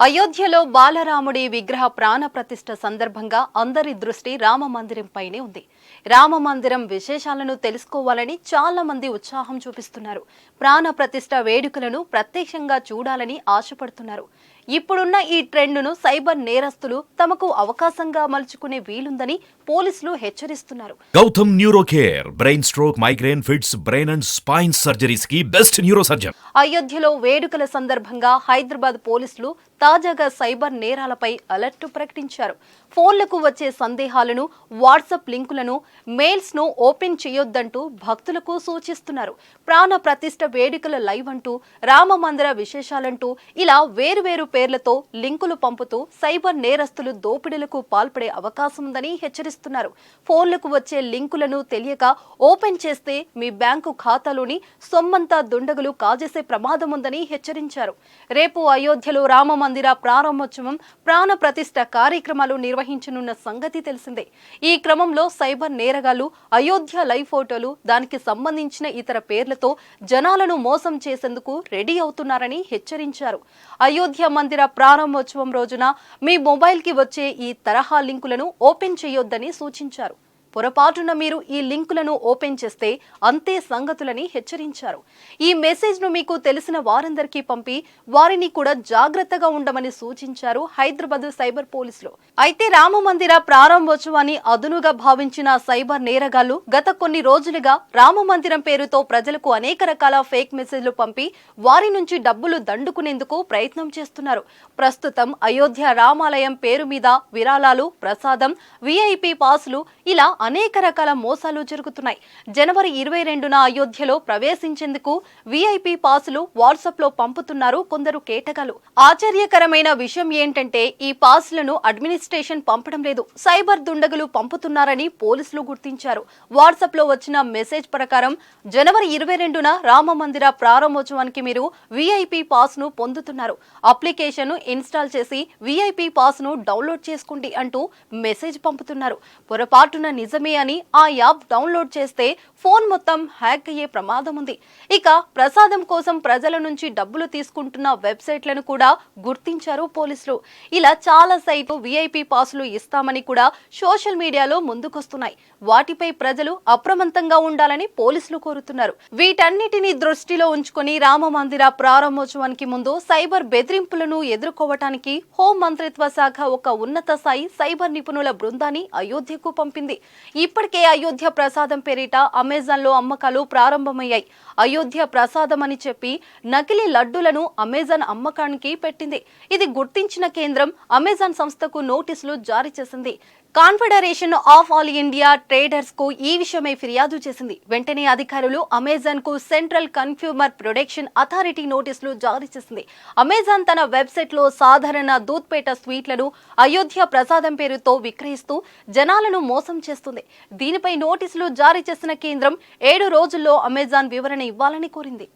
అయోధ్యలో బాలరాముడి విగ్రహ ప్రాణ ప్రతిష్ఠ సందర్భంగా అందరి దృష్టి రామ మందిరంపైనే ఉంది. రామ మందిరం విశేషాలను తెలుసుకోవాలని చాలా మంది ఉత్సాహం చూపిస్తున్నారు. ప్రాణ ప్రతిష్ఠ వేడుకలను ప్రత్యక్షంగా చూడాలని ఆశపడుతున్నారు. ఇప్పుడున్న ఈ ట్రెండ్ను సైబర్ నేరస్తులు తమకు అవకాశంగా మలుచుకునే వీలుందని పోలీసులు హెచ్చరిస్తున్నారు. Gautam neuro care brain stroke, migraine, fits, brain and spine surgeries కి బెస్ట్ న్యూరో సర్జన్. అయోధ్యలో వేడుకల సందర్భంగా హైదరాబాద్ పోలీసులు తాజాగా సైబర్ నేరాలపై అలర్ట్ ప్రకటించారు. ఫోన్లకు వచ్చే సందేహాలను, వాట్సాప్ లింకులను, మెయిల్స్ ను ఓపెన్ చేయొద్దంటూ భక్తులకు సూచిస్తున్నారు. ప్రాణ ప్రతిష్ఠ వేడుకల లైవ్ అంటూ, రామ మందిర విశేషాలంటూ ఇలా వేరువేరు పేర్లతో లింకులు పంపుతూ సైబర్ నేరస్తులు దోపిడీలకు పాల్పడే అవకాశం ఉందని హెచ్చరిస్తున్నారు. ఫోన్లకు వచ్చే లింకులను తెలియక ఓపెన్ చేస్తే మీ బ్యాంకు ఖాతాలోని సొమ్మంతా దుండగులు కాజేసే ప్రమాదం ఉందని హెచ్చరించారు. రేపు అయోధ్యలో రామ మందిర ప్రారంభోత్సవం, ప్రాణ ప్రతిష్ఠ కార్యక్రమాలు నిర్వహించనున్న సంగతి తెలిసిందే. ఈ క్రమంలో సైబర్ నేరగాళ్లు అయోధ్య లైవ్ ఫోటోలు, దానికి సంబంధించిన ఇతర పేర్లతో జనాలను మోసం చేసేందుకు రెడీ అవుతున్నారని హెచ్చరించారు. అయోధ్య మందిర ప్రారంభోత్సవం రోజున మీ మొబైల్కి వచ్చే ఈ తరహా లింకులను ఓపెన్ చేయొద్దని సూచించారు. పొరపాటున మీరు ఈ లింకులను ఓపెన్ చేస్తే అంతే సంగతులని హెచ్చరించారు. ఈ మెసేజ్ను మీకు తెలిసిన వారందరికీ పంపి వారిని కూడా జాగ్రత్తగా ఉండమని సూచించారు హైదరాబాద్ సైబర్ పోలీసులు. అయితే రామ మందిర ప్రారంభోత్సవాన్ని అదునుగా భావించిన సైబర్ నేరగాళ్లు గత కొన్ని రోజులుగా రామ మందిరం పేరుతో ప్రజలకు అనేక రకాల ఫేక్ మెసేజ్లు పంపి వారి నుంచి డబ్బులు దండుకునేందుకు ప్రయత్నం చేస్తున్నారు. ప్రస్తుతం అయోధ్య రామాలయం పేరు మీద విరాళాలు, ప్రసాదం, విఐపి పాసులు ఇలా అనేక రకాల మోసాలు జరుగుతున్నాయి. జనవరి 22న అయోధ్యలో ప్రవేశించేందుకు విఐపి పాసులు వాట్సాప్ లో పంపుతున్నారు కొందరు కేటగాలు. ఆశ్చర్యకరమైన విషయం ఏంటంటే ఈ పాసులను అడ్మినిస్ట్రేషన్ పంపడం లేదు, సైబర్ దుండగులు పంపుతున్నారని పోలీసులు గుర్తించారు. వాట్సాప్ లో వచ్చిన మెసేజ్ ప్రకారం జనవరి 22న రామ మందిర ప్రారంభోత్సవానికి మీరు విఐపి పాస్ ను పొందుతున్నారు. అప్లికేషన్ ఇన్స్టాల్ చేసి విఐపి పాస్ ను డౌన్లోడ్ చేసుకోండి అంటూ మెసేజ్ పంపుతున్నారు. పొరపాటున నిజమే అని ఆ యాప్ డౌన్లోడ్ చేస్తే ఫోన్ మొత్తం హ్యాక్ అయ్యే ప్రమాదం ఉంది. ఇక ప్రసాదం కోసం ప్రజల నుంచి డబ్బులు తీసుకుంటున్న వెబ్సైట్లను కూడా గుర్తించారు పోలీసులు. ఇలా చాలా సైట్లు విఐపి పాసులు ఇస్తామని కూడా సోషల్ మీడియాలో ముందుకొస్తున్నాయి. వాటిపై ప్రజలు అప్రమత్తంగా ఉండాలని పోలీసులు కోరుతున్నారు. వీటన్నిటిని దృష్టిలో ఉంచుకొని రామ మందిర ప్రారంభోత్సవానికి ముందు సైబర్ బెదిరింపులను ఎదుర్కోవటానికి హోం మంత్రిత్వ శాఖ ఒక ఉన్నత స్థాయి సైబర్ నిపుణుల బృందాన్ని అయోధ్యకు పంపింది. ఇప్పటికే అయోధ్య ప్రసాదం పేరిట అమెజాన్ లో అమ్మకాలు ప్రారంభమయ్యాయి. అయోధ్య ప్రసాదం అని చెప్పి నకిలీ లడ్డూలను అమెజాన్ అమ్మకానికి పెట్టింది. ఇది గుర్తించిన కేంద్రం అమెజాన్ సంస్థకు నోటీసులు జారీ చేసింది. Confederation of all India traders కు ఈ విషయమై ఫిర్యాదు చేసింది. వెంటనే అధికారులు అమెజాన్ కు సెంట్రల్ కన్స్యూమర్ ప్రొటెక్షన్ అథారిటీ నోటీసులు జారీ చేసింది. అమెజాన్ తన వెబ్సైట్ లో సాధారణ దూద్పేట స్వీట్లను అయోధ్య ప్రసాదం పేరుతో విక్రయిస్తూ జనాలను మోసం చేస్తుంది. దీనిపై నోటీసులు జారీ చేసిన కేంద్రం 7 రోజుల్లో అమెజాన్ వివరణ ఇవ్వాలని కోరింది.